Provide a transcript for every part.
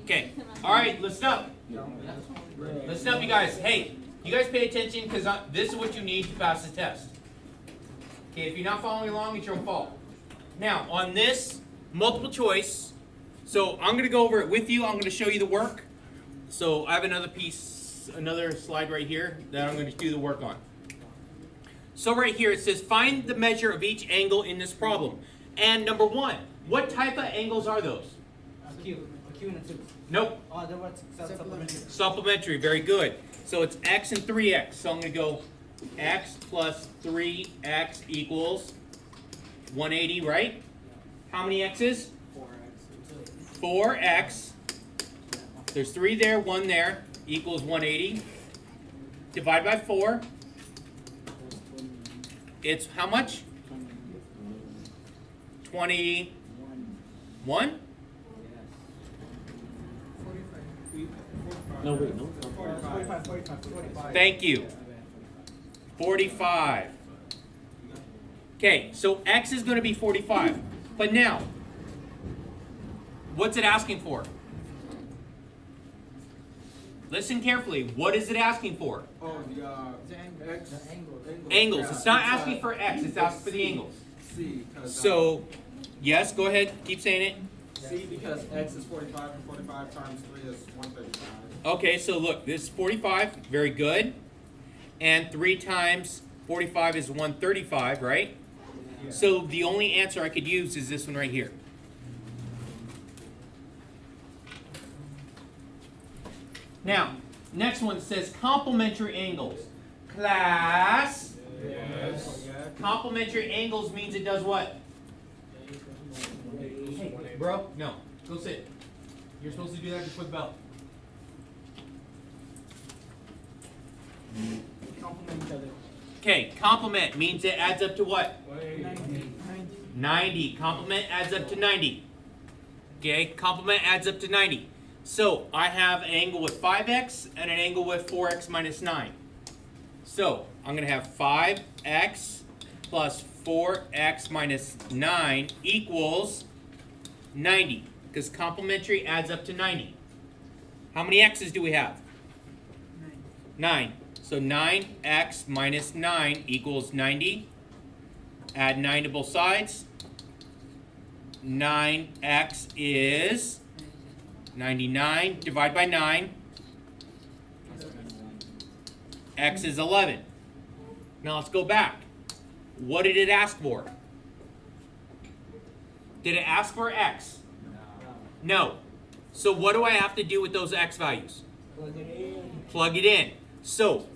Okay. All right, listen up. Listen up, you guys. Hey, you guys pay attention because this is what you need to pass the test. Okay, if you're not following along, it's your own fault. Now, on this multiple choice, so I'm going to go over it with you. I'm going to show you the work. So I have another slide right here that I'm going to do the work on. So right here it says find the measure of each angle in this problem. And number one, what type of angles are those? Q and a 2. Nope. Oh, that was supplementary. Supplementary, very good. So it's x and 3x. So I'm going to go x plus 3x equals 180, right? How many x's? 4x. 4x. There's 3 there, 1 there, equals 180. Divide by 4. It's how much? 21? No, wait, no. 45. Thank you. 45. Okay, so x is going to be 45. But now, what's it asking for? Listen carefully. What is it asking for? Oh, the x. Angles. It's not asking for x. It's asking for the angles. C. So, yes, go ahead. Keep saying it. C because x is 45 and 45 times 3 is 135. Okay, so look, this is 45. Very good. And 3 times 45 is 135, right? Yeah. So the only answer I could use is this one right here. Now, next one says complementary angles. Class. Yes. Complementary angles means it does what? Hey, bro, no. Go sit. You're supposed to do that before the bell. Complement each other. Okay, complement means it adds up to what? 90. 90. Complement adds up to 90. Okay, complement adds up to 90. So I have an angle with 5x and an angle with 4x minus 9. So I'm going to have 5x plus 4x minus 9 equals 90. Because complementary adds up to 90. How many x's do we have? 9. So 9x minus 9 equals 90. Add 9 to both sides. 9x is 99. Divide by 9. X is 11. Now let's go back. What did it ask for? Did it ask for x? No. So what do I have to do with those x values? Plug it in. Plug it in. So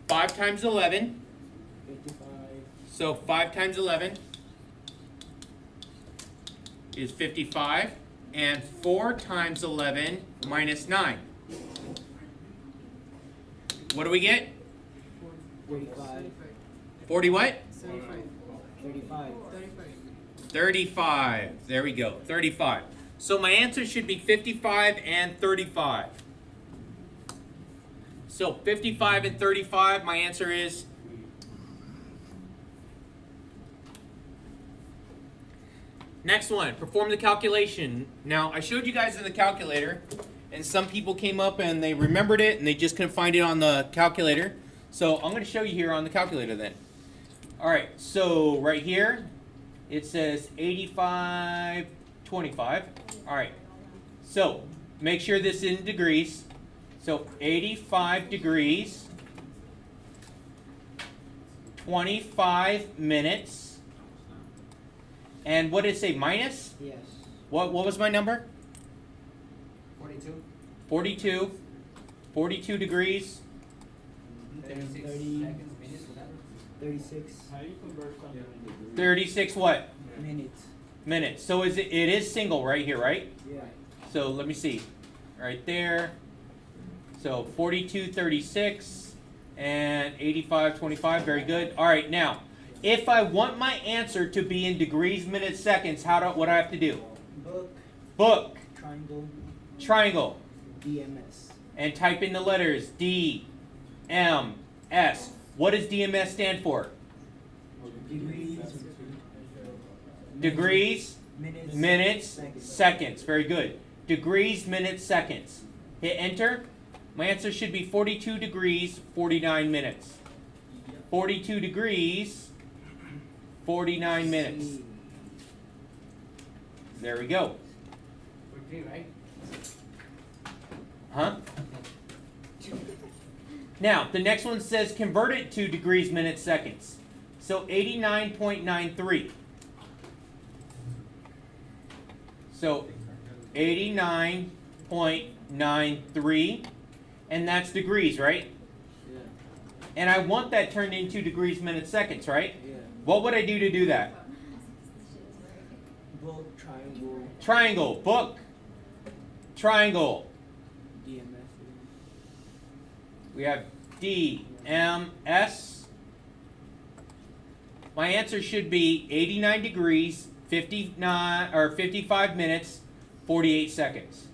5 times 11. 55. So 5 times 11 is 55. And 4 times 11 minus 9. What do we get? 45. 40 what? 35. 35. There we go. 35. So my answer should be 55 and 35. So 55 and 35, my answer is next one, perform the calculation. Now, I showed you guys in the calculator, and some people came up and they remembered it, and they just couldn't find it on the calculator. So I'm going to show you here on the calculator then. All right, so right here, it says 85, 25. All right, so make sure this is in degrees. So 85 degrees, 25 minutes. And what did it say, minus? Yes. What was my number? 42. 42. 42 degrees. 30. 36. How do you convert something into degrees? 36 what? Minutes. Minutes. So it is single right here, right? Yeah. So let me see. Right there. So 42, 36, and 85, 25. Very good. All right, now, if I want my answer to be in degrees, minutes, seconds, what do I have to do? Book. Triangle. Triangle. DMS. And type in the letters D, M, S. What does DMS stand for? Degrees. Degrees, Minutes. minutes, Seconds. seconds. Very good. degrees, minutes, seconds. Hit enter. My answer should be 42 degrees, 49 minutes. 42 degrees, 49 minutes. There we go. 43, right? Huh? Now, the next one says convert it to degrees, minutes, seconds. So 89.93. So 89.93. And that's degrees, right? Yeah. And I want that turned into degrees, minutes, seconds, right? Yeah. What would I do to do that? Book, triangle, Triangle, book, triangle. DMS. We have DMS. My answer should be 89 degrees, 55 minutes, 48 seconds.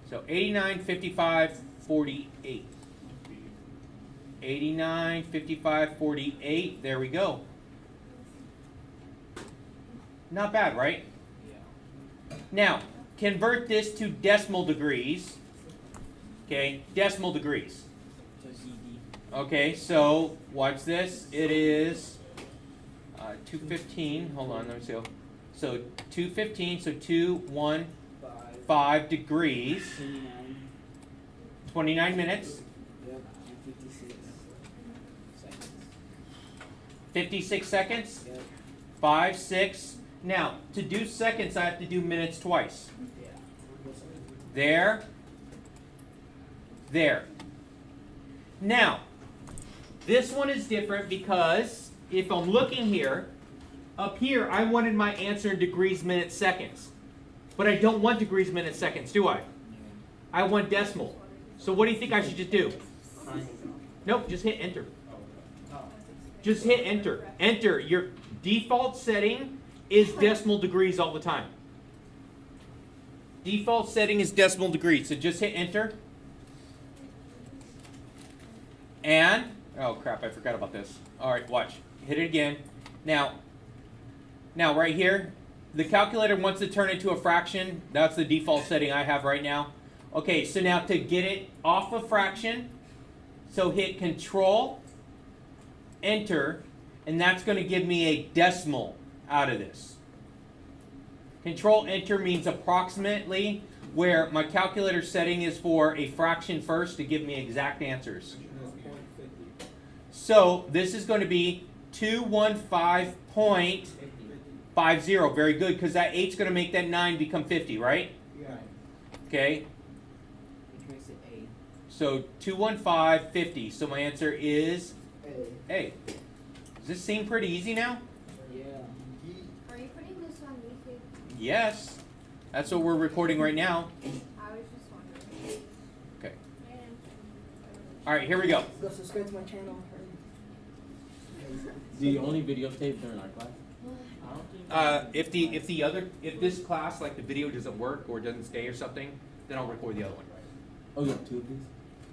So 89, 55, 48. 89, 55, 48. There we go. Not bad, right? Yeah. Now, convert this to decimal degrees. Okay, decimal degrees. So ZD. Okay, so watch this. It is 215. Hold on, let me see. So 215. So 215 degrees. 29. 29 minutes. Yep. And 56 seconds. 56 seconds. Yep. 5, 6. Now, to do seconds, I have to do minutes twice. Yeah. There. There. Now, this one is different because if I'm looking here, up here, I wanted my answer in degrees, minutes, seconds. But I don't want degrees, minutes, seconds, do I? I want decimal. So what do you think I should just do? Nope, just hit enter. Just hit enter. Enter. Your default setting is decimal degrees all the time. Default setting is decimal degrees. So just hit enter. And, oh crap, I forgot about this. All right, watch. Hit it again. Now right here, the calculator wants to turn it to a fraction. That's the default setting I have right now. Okay, so now to get it off a fraction, so hit Control, Enter, and that's going to give me a decimal out of this. Control, Enter means approximately, where my calculator setting is for a fraction first to give me exact answers. So this is going to be 215.50. Very good, because that 8's going to make that 9 become 50, right? Yeah. Okay. Which makes it A. So 215.50. So my answer is A. A. Does this seem pretty easy now? Yeah. Are you putting this on YouTube? Yes. That's what we're recording right now. I was just wondering. Okay. All right, here we go. Go subscribe to my channel. Do you only videotape during our class? I don't think. If this class, like the video doesn't work or doesn't stay or something, then I'll record the other one. Oh, you have 2 of these?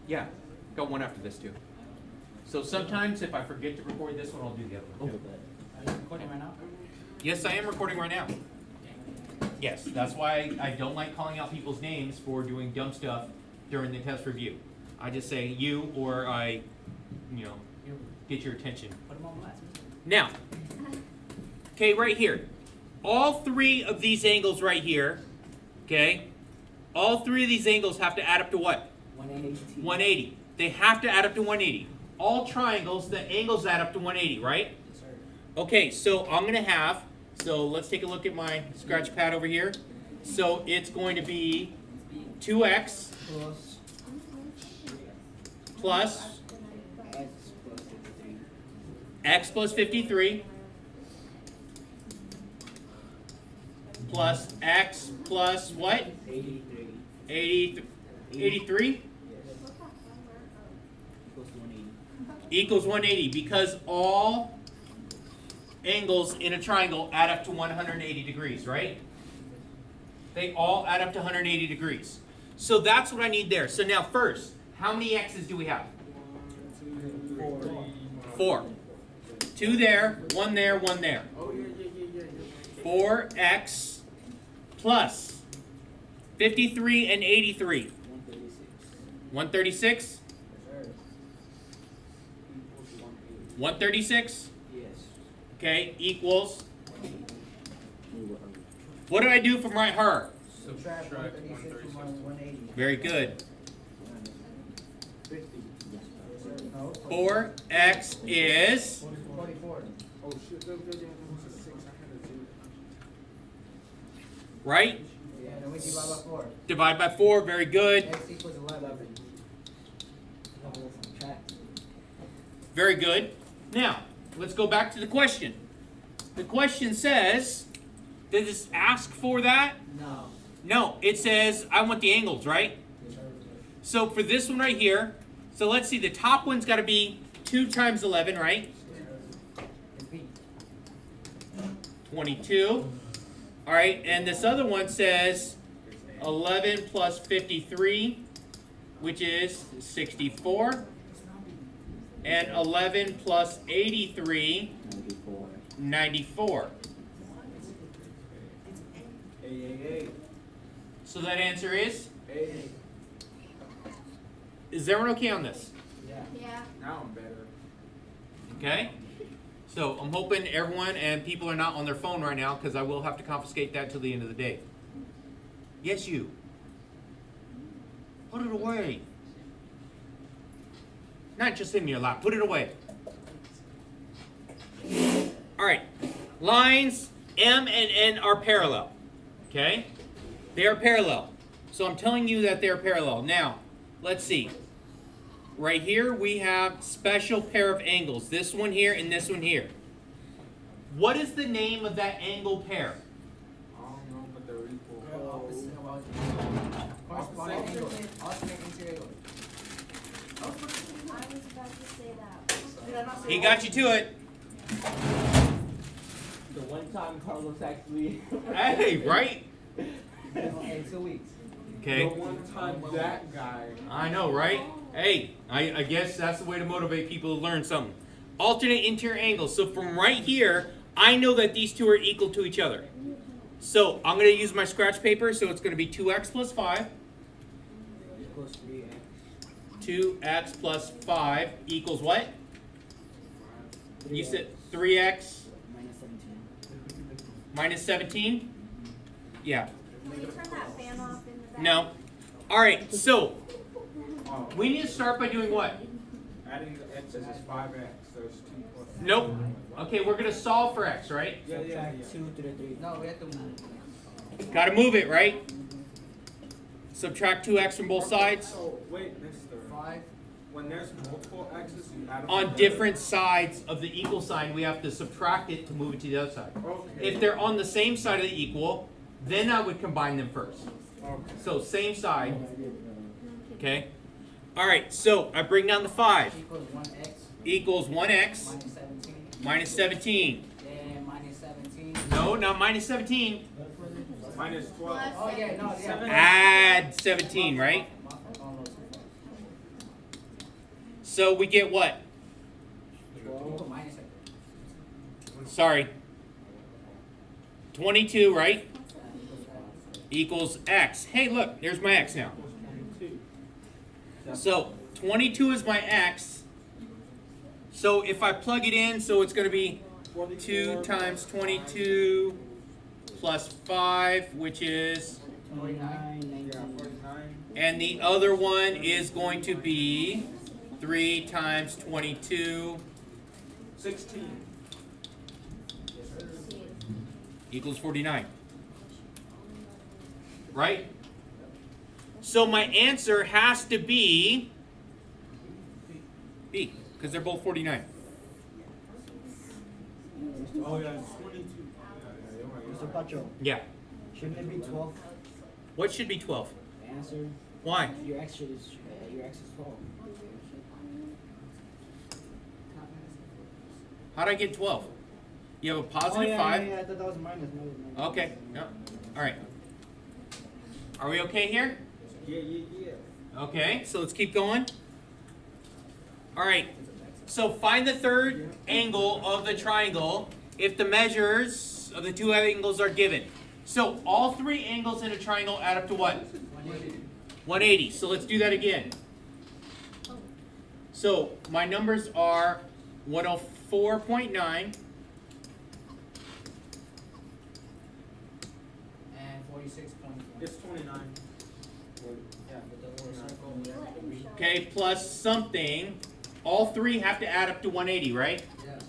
Yeah, got one after this too. So sometimes if I forget to record this one, I'll do the other one. Oh, Are you recording right now? Yes, I am recording right now. Yes, that's why I don't like calling out people's names for doing dumb stuff during the test review. I just say you, or I, get your attention. Put them on blast. Now, okay, right here. All 3 of these angles right here, okay, all 3 of these angles have to add up to what? 180. 180. They have to add up to 180. All triangles, the angles add up to 180, right? Yes, sir. Okay, so I'm going to have, so let's take a look at my scratch pad over here. So it's going to be 2x Plus plus x plus 53. x plus 53 plus x plus what? 83. 83 Yes. Equals 180. equals 180 because all angles in a triangle add up to 180 degrees, right? They all add up to 180 degrees. So that's what I need there. So now first, how many x's do we have? 4. 2 there, 1 there, 1 there. 4x plus 53 and 83. 136. 136? Yes, sir. 136? Yes. Okay, equals. Ooh, What do I do from right here? Subtract 136 from 180. Very good. 50. Yes, sir. No. 4x is 44. Oh shit, that was a 6. I had a 0. right. Yeah, then we divide by 4. Divide by 4. Very good. X equals 11. Very good. Now, let's go back to the question. The question says, does this ask for that? No. No, it says, I want the angles, right? Yes, sir. So for this one right here, so let's see, the top one's got to be 2 times 11, right? It's B. 22. All right, and this other one says 11 plus 53, which is 64. And 11 plus 83, 94. 94. Hey. So that answer is? Hey. Is everyone okay on this? Yeah. Yeah. Now I'm better. Okay? So I'm hoping everyone and people are not on their phone right now because I will have to confiscate that till the end of the day. Yes, you. Put it away. Not just in your lap. Put it away. All right. Lines M and N are parallel. Okay? They are parallel. So I'm telling you that they're parallel. Now, let's see. Right here we have special pair of angles. This one here and this one here. What is the name of that angle pair? I don't know, but they're equal. Opposite of corresponding angle. Alternate interior angle. I was about to say that. Did I not say He that? got you to it. The one time Carlos actually. Hey, right? In 2 weeks. Okay. The one time that guy. I know, right? Hey, I guess that's the way to motivate people to learn something. Alternate interior angles. So from right here, I know that these two are equal to each other. So I'm going to use my scratch paper. So it's going to be 2x plus 5. Equals 3x. 2x plus 5 equals what? You said 3x minus 17? Yeah. Can you turn that fan off in the back? No. All right, so Oh, we need to start by doing what? adding the x's is 5x. So it's 2 plus. Nope. Okay, we're going to solve for x, right? Yeah. Subtract 2 to the 3. No, we have to move. Got to move it, right? Subtract 2x from both sides. Oh, wait, Mister. 5. When there's multiple x's, you add them On together. different sides of the equal sign, we have to subtract it to move it to the other side. Okay. If they're on the same side of the equal, then I would combine them first. Okay. So same side, okay? All right, so I bring down the 5. Equals 1x. Equals 1x Minus 17. minus 17. Then minus 17. No, not minus 17. Minus 12. Plus Oh, yeah, no, yeah. Add 17, right? So we get what? Minus Sorry. 22, right? Equals x. Hey, look, there's my x now. So 22 is my x. So if I plug it in, so it's going to be 2 times 22 plus 5, which is, 49. Yeah, 49. and the other one is going to be 3 times 22 16. equals 49. Right? So my answer has to be B, because they're both 49. Oh, yeah, it's 22. Mr. Pacho, Yeah. shouldn't it be 12? What should be 12? The answer, Why? your x is 12. How'd I get 12? You have a positive 5? I thought that was minus. No. Okay. Yep. All right. Are we okay here? Yeah. Okay, so let's keep going. All right. So find the third angle of the triangle if the measures of the two angles are given. So all three angles in a triangle add up to what? 180. So let's do that again. So my numbers are 104.9 And 46.1. It's 29. Yeah, with the little circle. okay, plus something. All three have to add up to 180, right? Yes.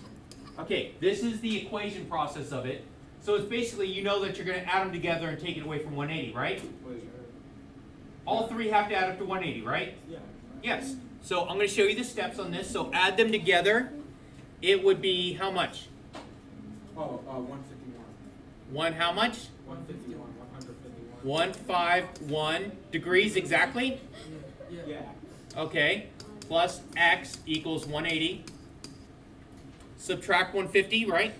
Okay, this is the equation process of it. So it's basically, you know that you're going to add them together and take it away from 180, right? All three have to add up to 180, right? Yeah. Yes. So I'm going to show you the steps on this. So add them together. It would be how much? Oh, 151. One how much? 151. 151. 151 degrees exactly? Yeah. Okay. Plus x equals 180. Subtract 150, right?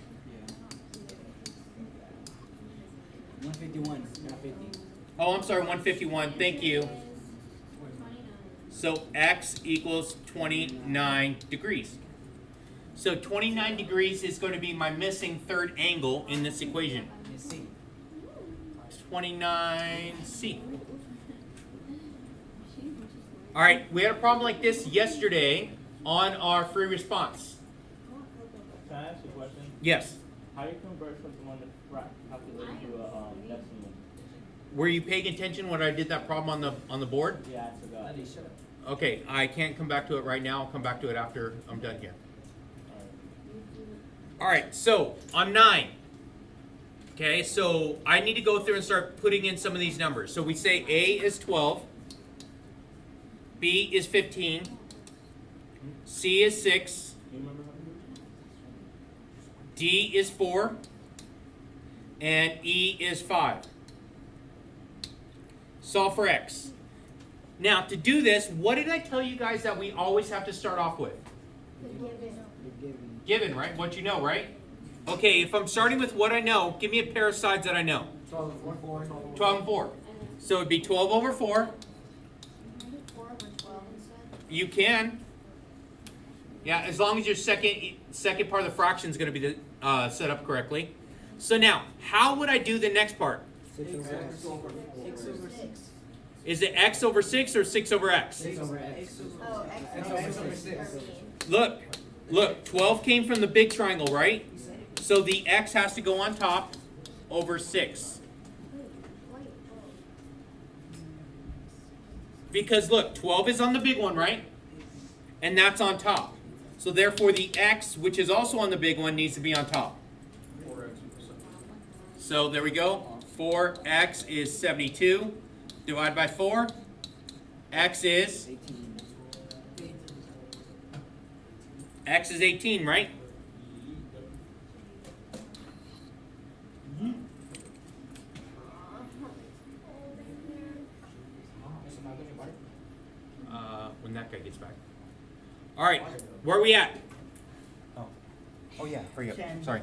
151, not 50. Oh, I'm sorry, 151. Thank you. So x equals 29 degrees. So 29 degrees is going to be my missing third angle in this equation. Let's see. 29C. All right, we had a problem like this yesterday on our free response. Can I ask you a question? Yes. How you convert from the one to calculate to a decimal? Were you paying attention when I did that problem on the board? Yeah, I forgot. Buddy, shut up. Okay, I can't come back to it right now. I'll come back to it after I'm done here. All right, so on 9. Okay, so I need to go through and start putting in some of these numbers. So we say A is 12, B is 15, C is 6, You remember how to do it? D is 4, and E is 5. Solve for X. Now, to do this, what did I tell you guys that we always have to start off with? Given, right? What you know, right? Okay, if I'm starting with what I know, give me a pair of sides that I know. 12 and 4. 12 and 4. So it'd be 12 over 4. You can. Yeah, as long as your second part of the fraction is going to be set up correctly. So now, how would I do the next part? 6 over 6. Is it x over 6 or 6 over x? 6 over x. Oh, X over 6. Look, 12 came from the big triangle, right? So the x has to go on top over 6. Because look, 12 is on the big one, right? And that's on top. So therefore the x, which is also on the big one, needs to be on top. 4x. So there we go. 4x is 72. Divide by 4. X is 18, right? When that guy gets back. All right, where are we at? Oh yeah, hurry up. Sorry.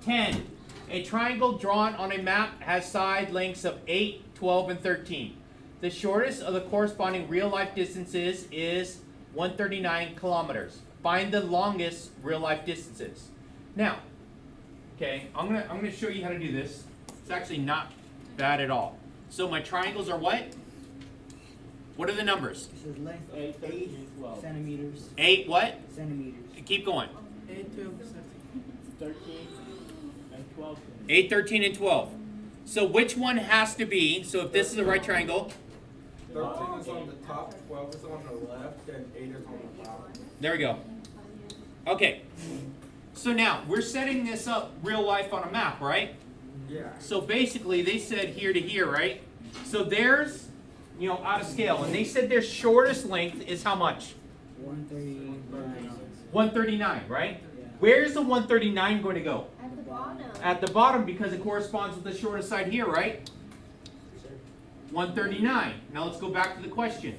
10. A triangle drawn on a map has side lengths of 8, 12, and 13. The shortest of the corresponding real-life distances is 139 kilometers. Find the longest real-life distances. Now, okay, I'm gonna show you how to do this. It's actually not bad at all. So my triangles are what? What are the numbers? This is length 8, 13, 12. centimeters. 8 what? Centimeters. Keep going. 13 and 12. 8, 13, and 12. So which one has to be, so if this is the right triangle, 13 is on the top, 12 is on the left, and 8 is on the bottom. there we go. Okay. So now, we're setting this up real life on a map, right? Yeah. So basically, they said here to here, right? So there's, out of scale. And they said their shortest length is how much? 139. 139, right? Yeah. Where's the 139 going to go? At the bottom. At the bottom, because it corresponds with the shortest side here, right? 139. Now let's go back to the question.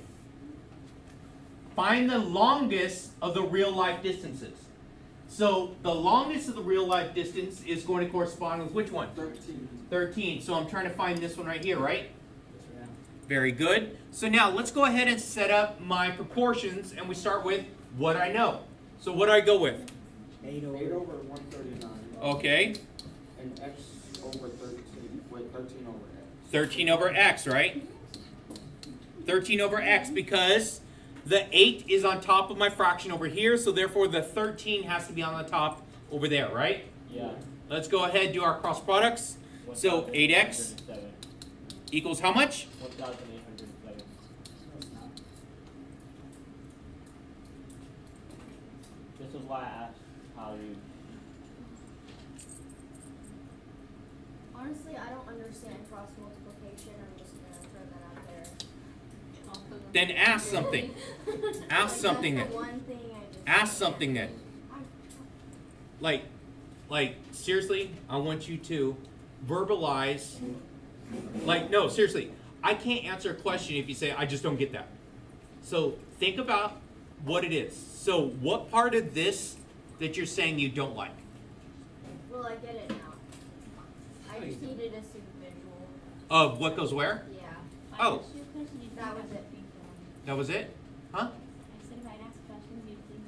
Find the longest of the real life distances. So the longest of the real life distance is going to correspond with which one? 13. 13. So I'm trying to find this one right here, right? Yeah. Very good. So now let's go ahead and set up my proportions, and we start with what I know. So what do I go with? 8 8 over. over 139. Okay. And x over 13. Wait, 13 over x. 13 over x, right? 13 over x because the 8 is on top of my fraction over here, so therefore the 13 has to be on the top over there, right? Yeah. Let's go ahead and do our cross products. So 8x 1,807. equals how much? 1,807. This is why I asked how you. Honestly, I don't understand cross multiplication. I'm just gonna throw that out there. Then ask something. Ask something That's then. the one thing I just Ask something then. Like seriously, I want you to verbalize. Like, no, seriously, I can't answer a question if you say I just don't get that. So think about what it is. So what part of this that you're saying you don't like? Well, I get it now. I just needed a visual. Of what goes where? Yeah, Oh, that was it. that was it? Huh? I said if I'd ask questions, you'd think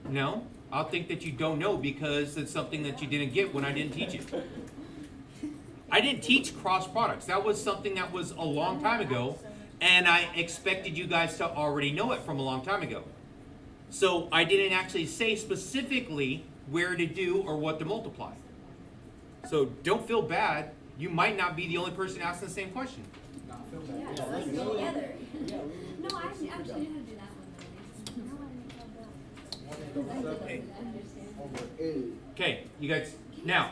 I No, I'll think that you don't know because it's something that you didn't get when I didn't teach it. I didn't teach cross products. That was something that was a long time ago, and I expected you guys to already know it from a long time ago. So I didn't actually say specifically where to do or what to multiply. So don't feel bad. You might not be the only person asking the same question. Not feel bad. Yeah, so let's go together. know. No, I actually knew how to do that one. Though. I didn't understand. Over 8. Okay, you guys, now,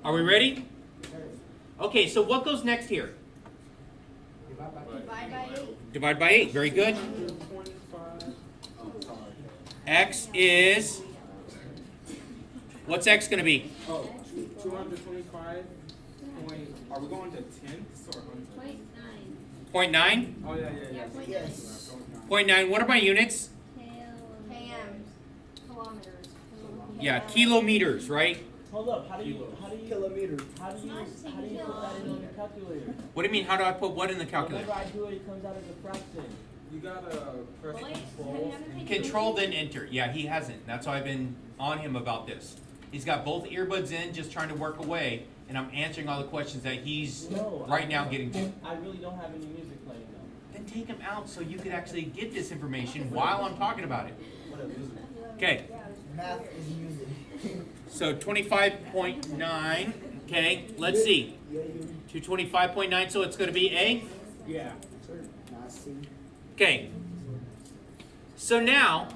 are we ready? Okay, so what goes next here? Divide by 8. Divide by 8, very good. 25. Oh, sorry. X is, what's X gonna be? Oh, 225. Are we going to tenths or hundreds? 0.9. 0.9? Oh, yeah. Yes. 0.9, what are my units? KM. Kilometers. Yeah, kilometers, right? Hold up. How do you Kilometers. how do you put that in on your calculator? What do you mean, how do I put what in the calculator? Whenever I do it, it comes out as a fraction. You gotta press Boys, control. have you ever taken Control then enter. Yeah, he hasn't. That's why I've been on him about this. He's got both earbuds in, just trying to work away, and I'm answering all the questions that he's right now getting to. I really don't have any music playing though. Then take him out so you could actually get this information while I'm talking about it. Okay, Math is music. so 25.9. Okay, let's see. 225.9, so it's going to be A? Yeah. Not C. Okay. So now,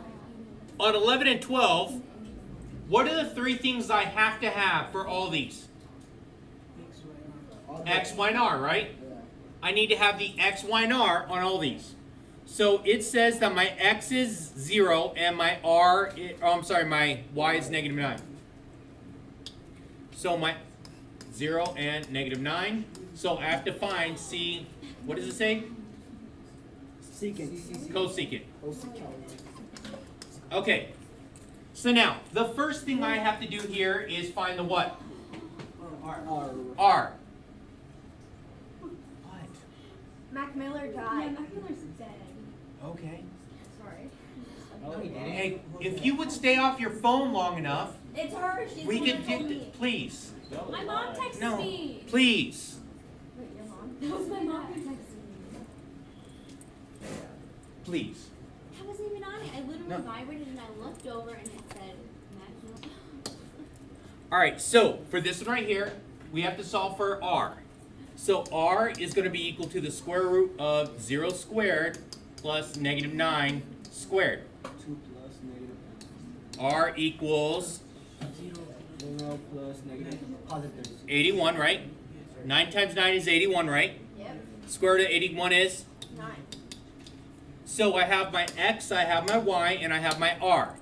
on 11 and 12, what are the three things I have to have for all these? X, Y, and R, right? Yeah. I need to have the X, Y, and R on all these. So it says that my X is 0 and my my Y is -9. So my 0 and -9. So I have to find C, what does it say? Secant. Cosecant. Cosecant. Okay. So now, the first thing I have to do here is find the what? R. R. What? Mac Miller Yeah, died. Mac Miller's dead. Okay. Sorry. No, he didn't. Hey, if you would stay off your phone long enough, It's her. She's we the could one that get told this. me. Please. No, My mom texted No. me. Please. Wait, your mom? That was my mom who texted me. Please. That wasn't even on it. I literally No. vibrated and I looked over and it said Mac Miller. Alright, so for this one right here, we have to solve for R. So R is going to be equal to the square root of 0 squared plus -9 squared. 2 plus negative R equals 0 plus negative positive. 81, right? 9 times 9 is 81, right? Yep. Square root of 81 is? 9. So I have my X, I have my Y, and I have my R.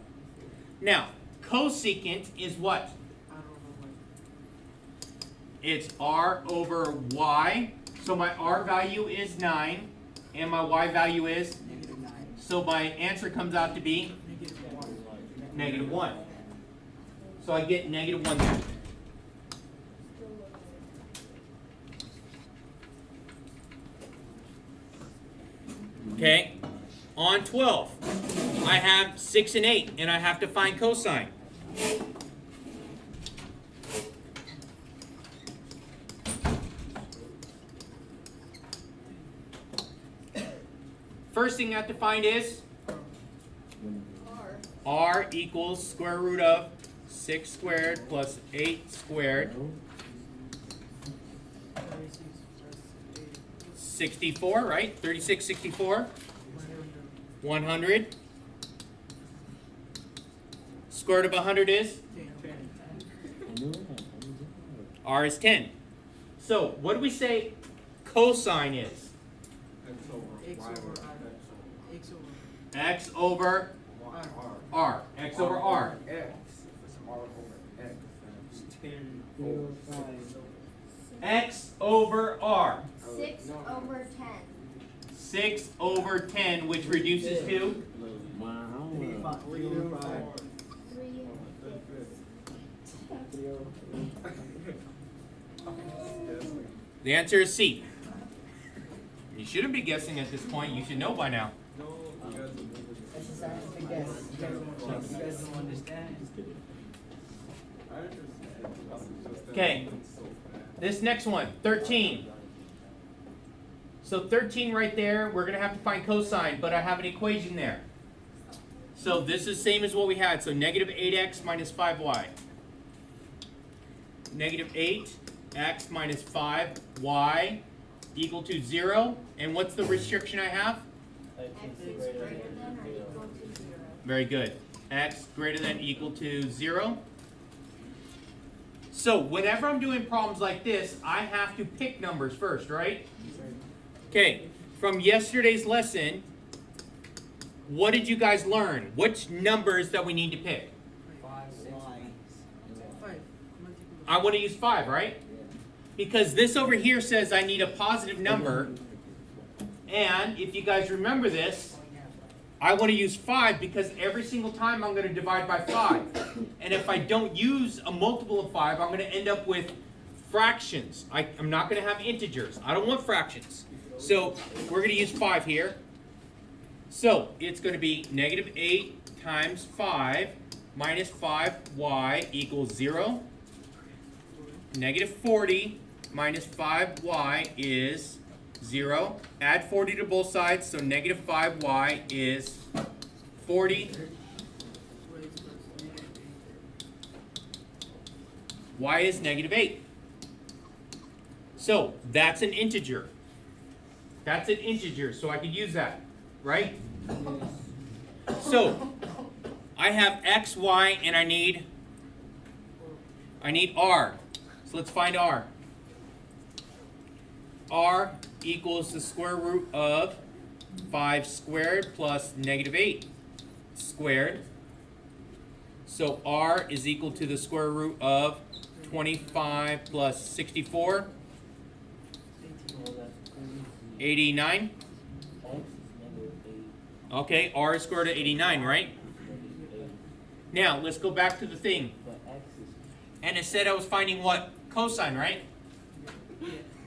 Now, cosecant is what? It's R over Y. So my R value is 9, and my Y value is? Negative 9. So my answer comes out to be? -1. So I get -1 there. Okay, on 12, I have 6 and 8, and I have to find cosine. First thing I have to find is r equals square root of 6 squared plus 8 squared. 64, right? 36, 64. 100. Square root of 100 is? R is 10. So, what do we say cosine is? X over R. X over R. X. R over X. 10 X over R. 6 over 10. 6 over 10, which reduces to? Wow. 3 The answer is C. You shouldn't be guessing at this point. You should know by now. That's a scientific guess. You guys don't understand. Okay. This next one, 13. So 13 right there, we're going to have to find cosine, but I have an equation there. So this is same as what we had. So negative 8x minus 5y. Negative 8x minus 5y equal to 0. And what's the restriction I have? X is greater than or equal to 0. Very good. X greater than equal to 0. So whenever I'm doing problems like this, I have to pick numbers first, right? Okay, from yesterday's lesson, what did you guys learn? Which numbers that we need to pick? 5. I want to use 5, right? Because this over here says I need a positive number. And if you guys remember this, I want to use 5 because every single time I'm going to divide by 5. And if I don't use a multiple of 5, I'm going to end up with fractions. I'm not going to have integers. I don't want fractions. So we're going to use 5 here. So it's going to be negative 8 times 5 minus 5y equals 0. Negative 40 minus 5y is 0. Add 40 to both sides, so negative 5y is 40. Y is negative 8. So that's an integer. That's an integer, so I could use that, right? So I have x, y, and I need r. So let's find r. R equals the square root of 5 squared plus negative 8 squared. So r is equal to the square root of 25 plus 64. 89. Okay, r is square root of 89, right? Now, let's go back to the thing. And it said I was finding what? Cosine, right?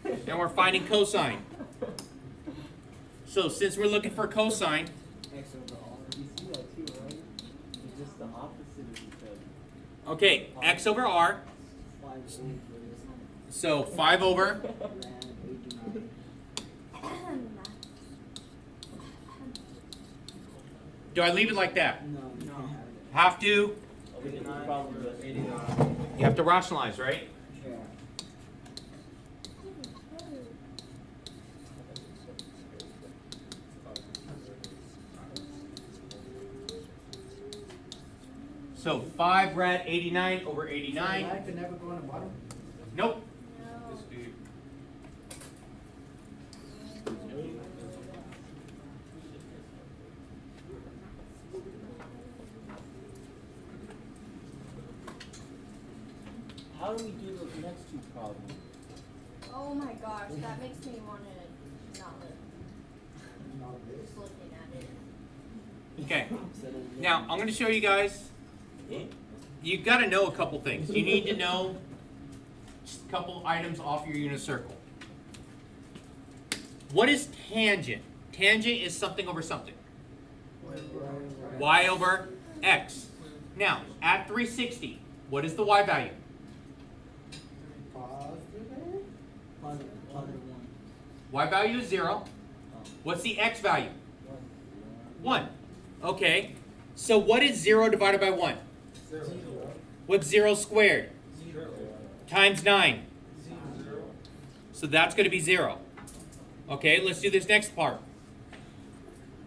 And we're finding cosine. So since we're looking for cosine, X over R. You see that too, right? It's just the opposite of each other. okay, x over r. 5 over. So 5 over. Do I leave it like that? No, you can't have it. Have to. We can probably just 89. You have to rationalize, right? Yeah. So 5 rad 89 over So 89. I could never go on the bottom. Nope. How do we do those next two problems? Oh my gosh, that makes me want to not live. Just looking at it. Okay. Now I'm going to show you guys. You've got to know a couple things. You need to know just a couple items off your unit circle. What is tangent? Tangent is something over something. Y over x. Now, at 360, what is the y value? Positive 1. Y value is 0. What's the x value? 1. Okay. So what is 0 divided by 1? 0. What's 0 squared? 0. Times 9. 0. So that's going to be 0. Okay, let's do this next part.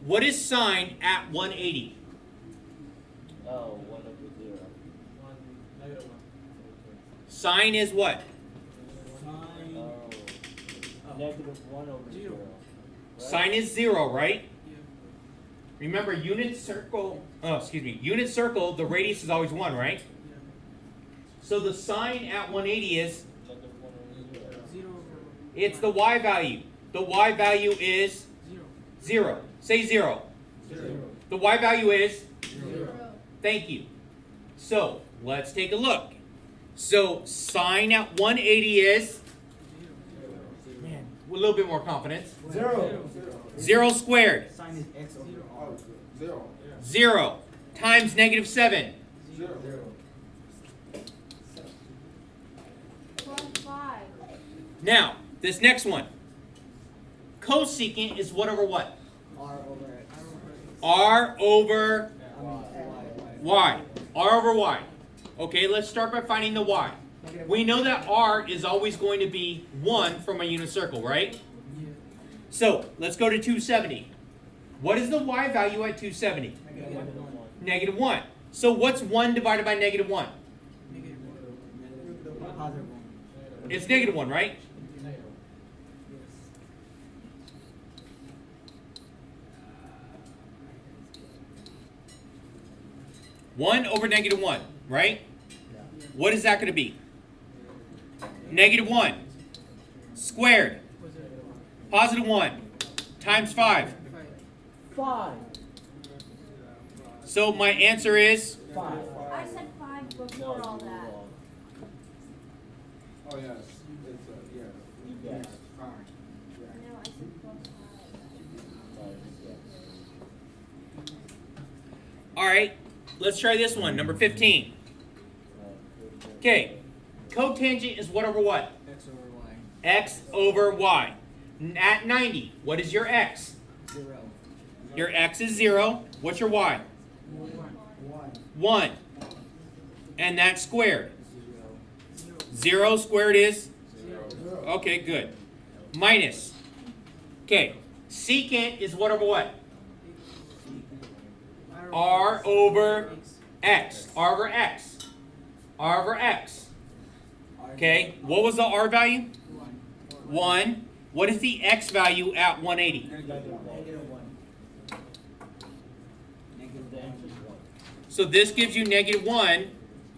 What is sine at 180? Oh, 1 over 0. -1. Sine is what? Sine. Oh. -1 over 0. Right? Sine is 0, right? Yeah. Remember, unit circle, unit circle, the radius is always 1, right? Yeah. So the sine at 180 is, -1 over 0. 0 over. it's the y value. The y value is 0. 0. Say 0. 0. The y value is, 0. thank you. So, let's take a look. So, sine at 180 is, man, a little bit more confidence. 0. 0 squared. Sine is x over r. 0. 0 times -7. 0. Plus 5. Now, this next one. Cosecant is what over what? R over x. R over Y. y. R over y. Okay, let's start by finding the y. We know that r is always going to be 1 from a unit circle, right? Yeah. So, let's go to 270. What is the y value at 270? -1. So, what's 1 divided by -1? -1. Positive 1. It's -1, right? One over -1, right? What is that going to be? -1 squared, +1 times 5. 5. So my answer is 5. I said 5 before all that. Oh yes, it's yeah. You guessed. No, I said plus 5. all right. Let's try this one, number 15. Okay, cotangent is what over what? X over y. X over y. At 90, what is your x? 0. Your x is 0. What's your y? 1. 1. And that's squared. 0. 0 squared is? 0. Okay, good. Minus. Okay, secant is what over what? R over x. R over x. R over x. Okay, what was the r value? 1. What is the x value at 180? -1. So this gives you -1,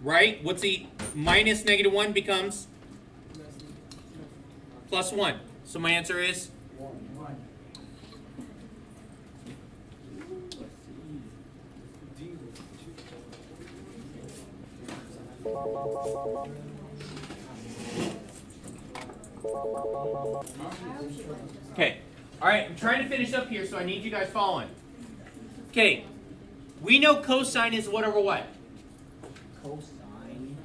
right? What's the minus -1 becomes +1. So my answer is 1. okay. All right, I'm trying to finish up here, so I need you guys following. Okay, we know cosine is what over what? Cosine.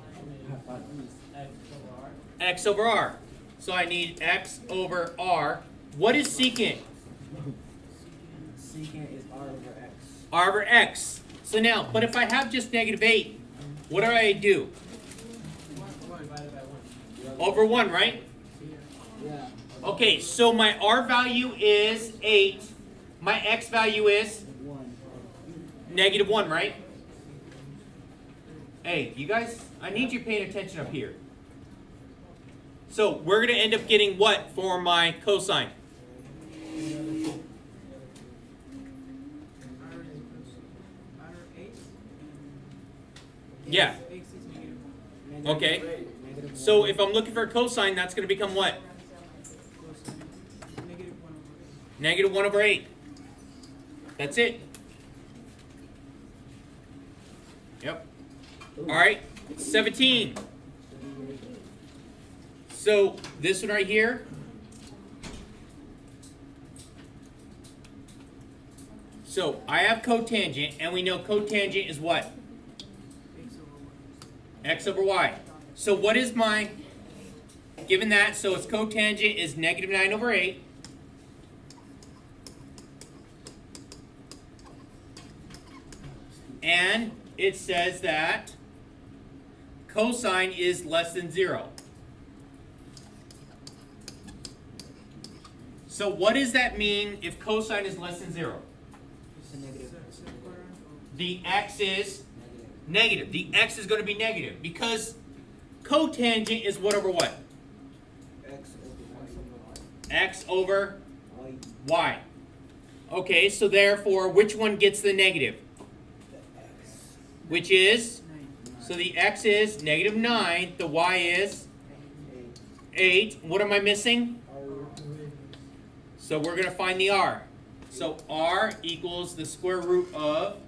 X over r. So I need x over r. What is secant? Secant is r over x. R over x. So now, but if I have just -8, what do I do? Over 1, right? Yeah. Okay, so my r value is 8. My x value is 1. -1, right? Hey, you guys, I need you paying attention up here. So we're going to end up getting what for my cosine? Yeah. Okay. So if I'm looking for a cosine, that's going to become what? -1 over 8. That's it. Yep. All right. 17. So this one right here. So I have cotangent, and we know cotangent is what? X over y. So what is my, given that, so its cotangent is -9 over 8. And it says that cosine is less than 0. So what does that mean if cosine is less than 0? It's a negative. The x is negative. The x is going to be negative because cotangent is what over what? X over y. Okay, so therefore, which one gets the negative? Which is? So the x is negative 9. The y is 8. What am I missing? So we're going to find the r. So r equals the square root of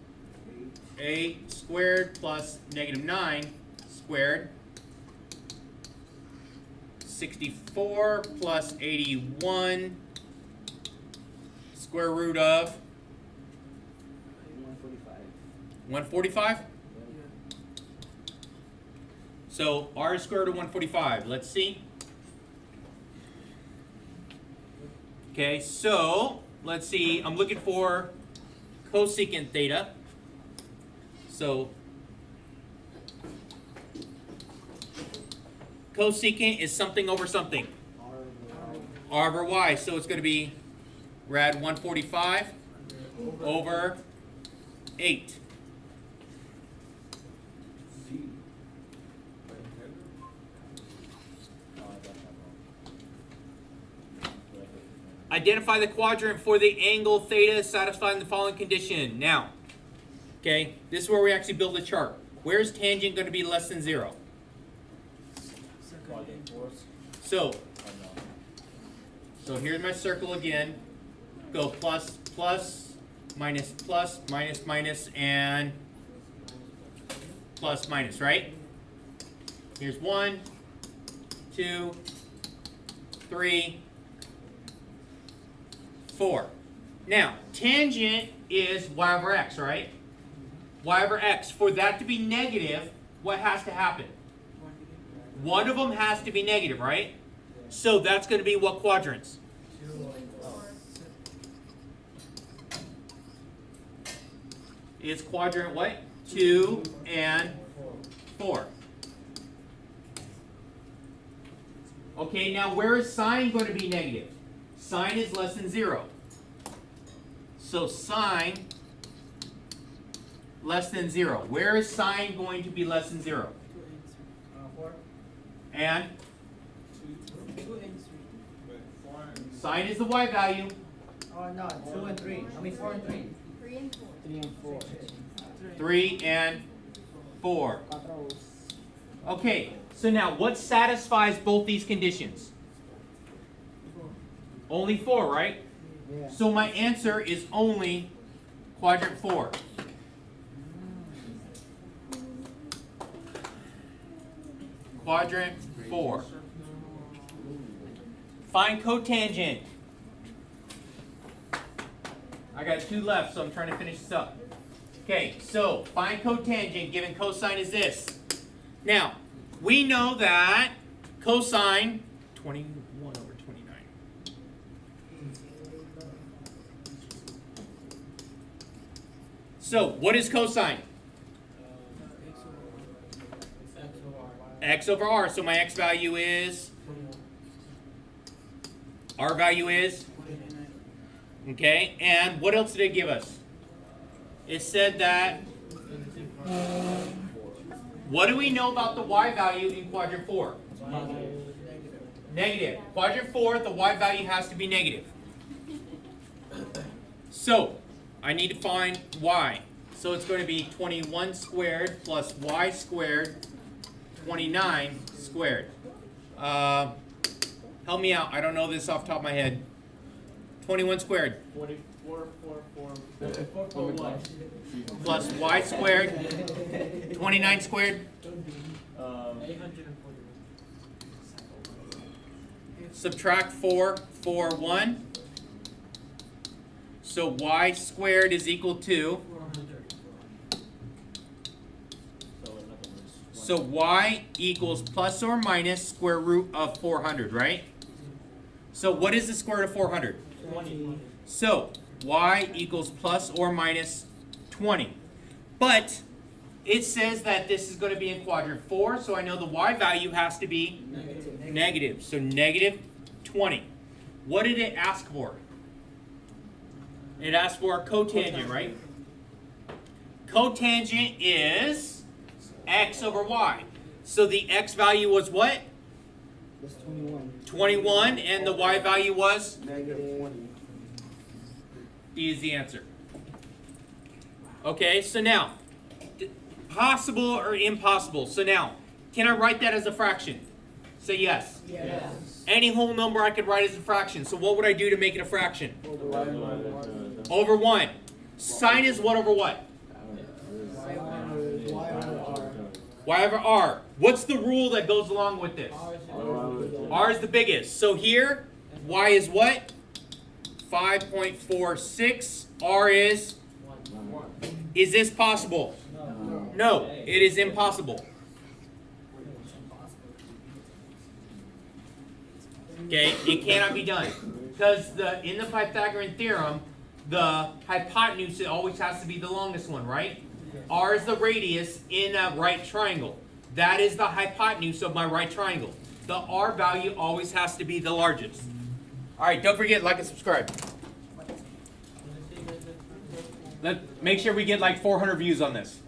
8 squared plus negative 9 squared. 64 plus 81 square root of 145. So r is square root of 145. Let's see. Okay, so let's see. I'm looking for cosecant theta. So cosecant is something over something. R over y. So it's going to be rad 145 over 8. Identify the quadrant for the angle theta satisfying the following condition. Now, okay, this is where we actually build a chart. Where is tangent going to be less than 0? So here's my circle again. Go plus, plus, minus, minus, and plus, minus, right? Here's 1, 2, 3, 4. Now, tangent is y over x, right? Y over x. For that to be negative, what has to happen? One of them has to be negative, right? So that's going to be what quadrants? It's quadrant what? 2 and 4. Okay, now where is sine going to be negative? Sine is less than 0. So sine less than 0. Where is sine going to be less than 0? 4. And 2 and 3. sine is the y value. Oh no, 2 and 3. I mean 4 and 3. 3 and 4. 3 and 4. 3 and 4. Okay, so now what satisfies both these conditions? Only 4, right? Yeah. So my answer is only quadrant 4. Quadrant 4. Find cotangent. I got 2 left, so I'm trying to finish this up. Okay, so find cotangent given cosine is this. Now, we know that cosine 21 over 29. So, what is cosine? X over r. So my x value is? R value is? Okay, and what else did it give us? It said that, what do we know about the y value in quadrant 4? Negative. Quadrant 4, the y value has to be negative. So, I need to find y. So it's going to be 21 squared plus y squared, 29 squared. Help me out. I don't know this off the top of my head. 21 squared. 44, 4, Plus y squared. 29 squared. 840. Subtract 4, 4, 1. So y squared is equal to. So y equals plus or minus square root of 400, right? So what is the square root of 400? 20. So y equals plus or minus 20. But it says that this is going to be in quadrant 4, so I know the y value has to be negative. So negative 20. What did it ask for? It asked for a cotangent, right? Cotangent is x over y. So the x value was what? That's 21. 21, and the y value was? Negative 20. D is the answer. Okay, so now, possible or impossible? So now, can I write that as a fraction? Say yes. Yes. Any whole number I could write as a fraction. So what would I do to make it a fraction? Over 1. Sine is what over what? Y over r. What's the rule that goes along with this? R is the biggest. So here, y is what? 5.46. R is? Is this possible? No, it is impossible. Okay, it cannot be done. Because in the Pythagorean theorem, the hypotenuse always has to be the longest one, right? R is the radius in a right triangle. That is the hypotenuse of my right triangle. The R value always has to be the largest. Alright, don't forget, like and subscribe. Make sure we get like 400 views on this.